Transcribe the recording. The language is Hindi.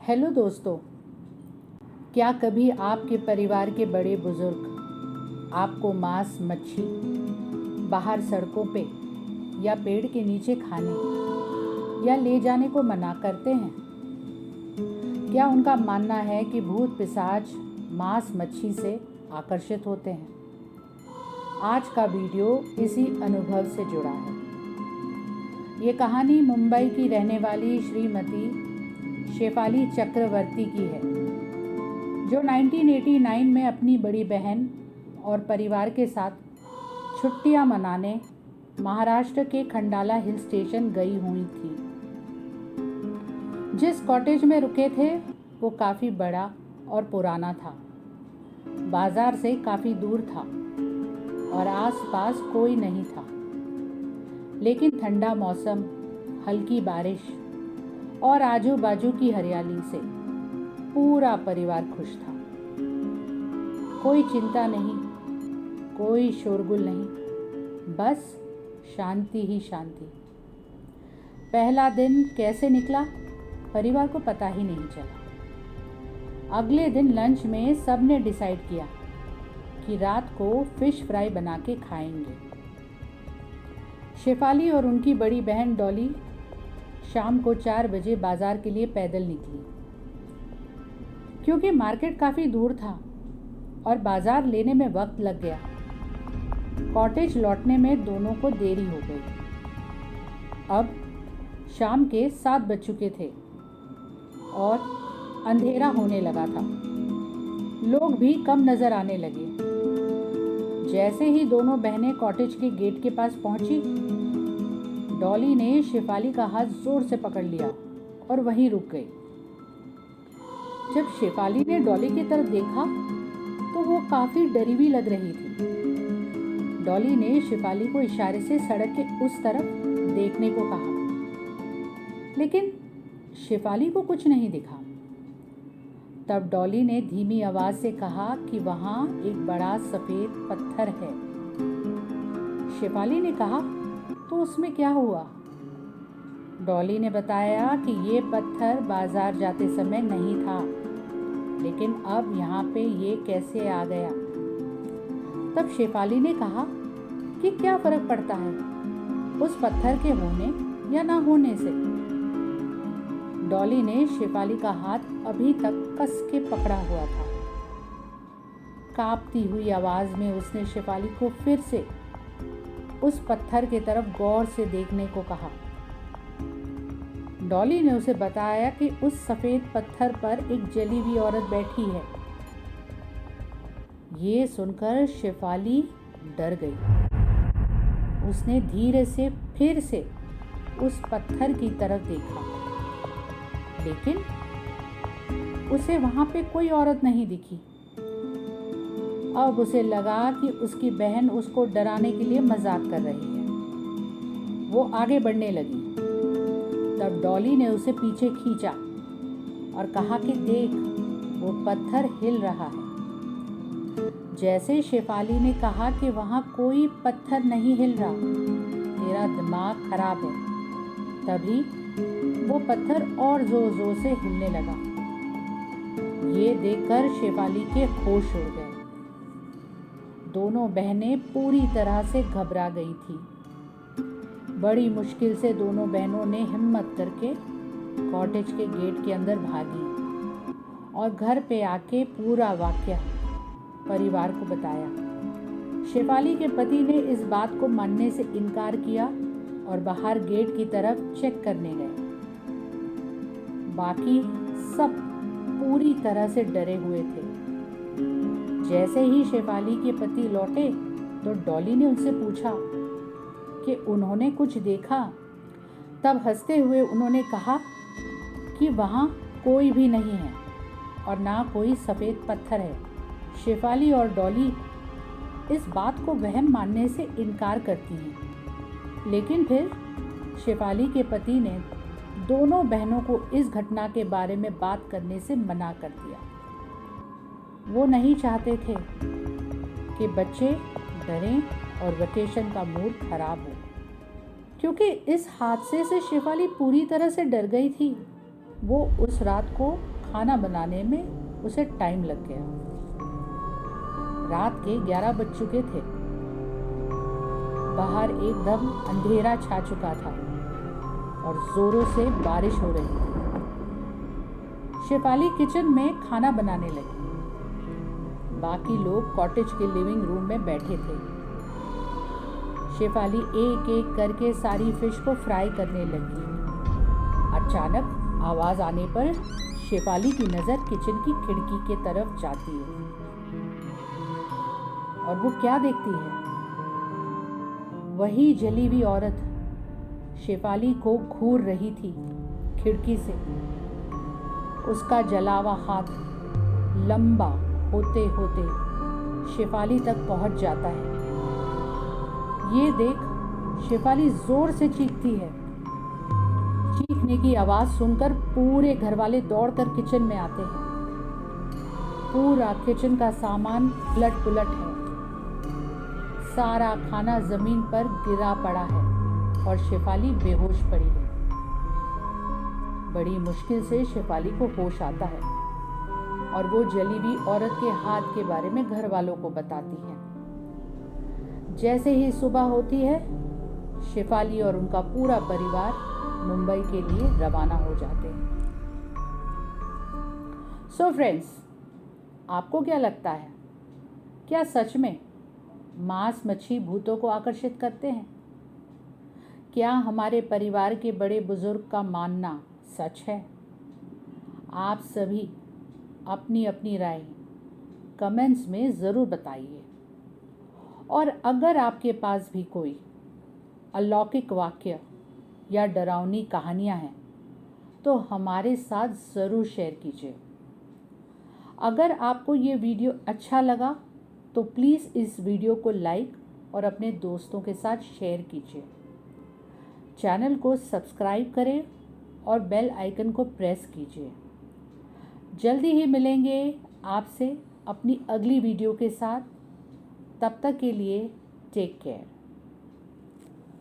हेलो दोस्तों, क्या कभी आपके परिवार के बड़े बुजुर्ग आपको मांस मच्छी बाहर सड़कों पे या पेड़ के नीचे खाने या ले जाने को मना करते हैं? क्या उनका मानना है कि भूत पिशाच मांस मच्छी से आकर्षित होते हैं? आज का वीडियो इसी अनुभव से जुड़ा है। ये कहानी मुंबई की रहने वाली श्रीमती शेफाली चक्रवर्ती की है, जो 1989 में अपनी बड़ी बहन और परिवार के साथ छुट्टियां मनाने महाराष्ट्र के खंडाला हिल स्टेशन गई हुई थी। जिस कॉटेज में रुके थे वो काफ़ी बड़ा और पुराना था, बाजार से काफ़ी दूर था और आसपास कोई नहीं था। लेकिन ठंडा मौसम, हल्की बारिश और आजू बाजू की हरियाली से पूरा परिवार खुश था। कोई चिंता नहीं, कोई शोरगुल नहीं, बस शांति ही शांति। पहला दिन कैसे निकला परिवार को पता ही नहीं चला। अगले दिन लंच में सबने डिसाइड किया कि रात को फिश फ्राई बना के खाएंगे। शेफाली और उनकी बड़ी बहन डॉली शाम को 4 बजे बाजार के लिए पैदल निकली, क्योंकि मार्केट काफ़ी दूर था और बाजार लेने में वक्त लग गया। कॉटेज लौटने में दोनों को देरी हो गई। अब शाम के 7 बज चुके थे और अंधेरा होने लगा था। लोग भी कम नज़र आने लगे। जैसे ही दोनों बहनें कॉटेज के गेट के पास पहुंची, डॉली ने शेफाली का हाथ जोर से पकड़ लिया और वहीं रुक गई। जब शेफाली ने डॉली की तरफ देखा तो वो काफी डरी हुई लग रही थी। डॉली ने शेफाली को इशारे से सड़क के उस तरफ देखने को कहा, लेकिन शेफाली को कुछ नहीं दिखा। तब डॉली ने धीमी आवाज से कहा कि वहां एक बड़ा सफेद पत्थर है। शेफाली ने कहा, तो उसमें क्या हुआ? डॉली ने बताया कि ये पत्थर बाजार जाते समय नहीं था, लेकिन अब यहाँ पे ये कैसे आ गया? तब शेफाली ने कहा कि क्या फर्क पड़ता है उस पत्थर के होने या ना होने से। डॉली ने शेफाली का हाथ अभी तक कस के पकड़ा हुआ था। कांपती हुई आवाज में उसने शेफाली को फिर से उस पत्थर की तरफ गौर से देखने को कहा। डॉली ने उसे बताया कि उस सफेद पत्थर पर एक जली हुई औरत बैठी है। ये सुनकर शेफाली डर गई। उसने धीरे से फिर से उस पत्थर की तरफ देखा, लेकिन उसे वहां पे कोई औरत नहीं दिखी। अब उसे लगा कि उसकी बहन उसको डराने के लिए मजाक कर रही है। वो आगे बढ़ने लगी। तब डॉली ने उसे पीछे खींचा और कहा कि देख, वो पत्थर हिल रहा है। जैसे शेफाली ने कहा कि वहाँ कोई पत्थर नहीं हिल रहा, तेरा दिमाग खराब है, तभी वो पत्थर और जोर जोर से हिलने लगा। ये देखकर शेफाली के होश उड़ गए। दोनों बहनें पूरी तरह से घबरा गई थी। बड़ी मुश्किल से दोनों बहनों ने हिम्मत करके कॉटेज के गेट के अंदर भागी और घर पे आके पूरा वाकया परिवार को बताया। शेफाली के पति ने इस बात को मानने से इनकार किया और बाहर गेट की तरफ चेक करने गए। बाकी सब पूरी तरह से डरे हुए थे। जैसे ही शेफाली के पति लौटे तो डॉली ने उनसे पूछा कि उन्होंने कुछ देखा। तब हंसते हुए उन्होंने कहा कि वहाँ कोई भी नहीं है और ना कोई सफ़ेद पत्थर है। शेफाली और डॉली इस बात को वहम मानने से इनकार करती हैं, लेकिन फिर शेफाली के पति ने दोनों बहनों को इस घटना के बारे में बात करने से मना कर दिया। वो नहीं चाहते थे कि बच्चे डरें और वेकेशन का मूड खराब हो, क्योंकि इस हादसे से शेफाली पूरी तरह से डर गई थी। वो उस रात को खाना बनाने में उसे टाइम लग गया। रात के 11 बज चुके थे। बाहर एकदम अंधेरा छा चुका था और जोरों से बारिश हो रही थी। शेफाली किचन में खाना बनाने लगी। बाकी लोग कॉटेज के लिविंग रूम में बैठे थे। शेफाली एक एक करके सारी फिश को फ्राई करने लगी। अचानक आवाज आने पर शेफाली की नजर किचन की खिड़की के तरफ जाती है और वो क्या देखती है? वही जली हुई औरत शेफाली को घूर रही थी खिड़की से। उसका जला हुआ हाथ लंबा होते होते शेफाली तक पहुंच जाता है। ये देख शेफाली जोर से चीखती है। चीखने की आवाज सुनकर पूरे घर वाले दौड़कर किचन में आते हैं। पूरा किचन का सामान उलट पुलट है। सारा खाना जमीन पर गिरा पड़ा है और शेफाली बेहोश पड़ी है। बड़ी मुश्किल से शेफाली को होश आता है और वो जली हुई औरत के हाथ के बारे में घर वालों को बताती है। जैसे ही सुबह होती है, शेफाली और उनका पूरा परिवार मुंबई के लिए रवाना हो जाते हैं। सो फ्रेंड्स, आपको क्या लगता है? क्या सच में मांस मच्छी भूतों को आकर्षित करते हैं? क्या हमारे परिवार के बड़े बुजुर्ग का मानना सच है? आप सभी अपनी अपनी राय कमेंट्स में ज़रूर बताइए। और अगर आपके पास भी कोई अलौकिक वाक्य या डरावनी कहानियाँ हैं तो हमारे साथ ज़रूर शेयर कीजिए। अगर आपको ये वीडियो अच्छा लगा तो प्लीज़ इस वीडियो को लाइक और अपने दोस्तों के साथ शेयर कीजिए। चैनल को सब्सक्राइब करें और बेल आइकन को प्रेस कीजिए। जल्दी ही मिलेंगे आपसे अपनी अगली वीडियो के साथ। तब तक के लिए टेक केयर।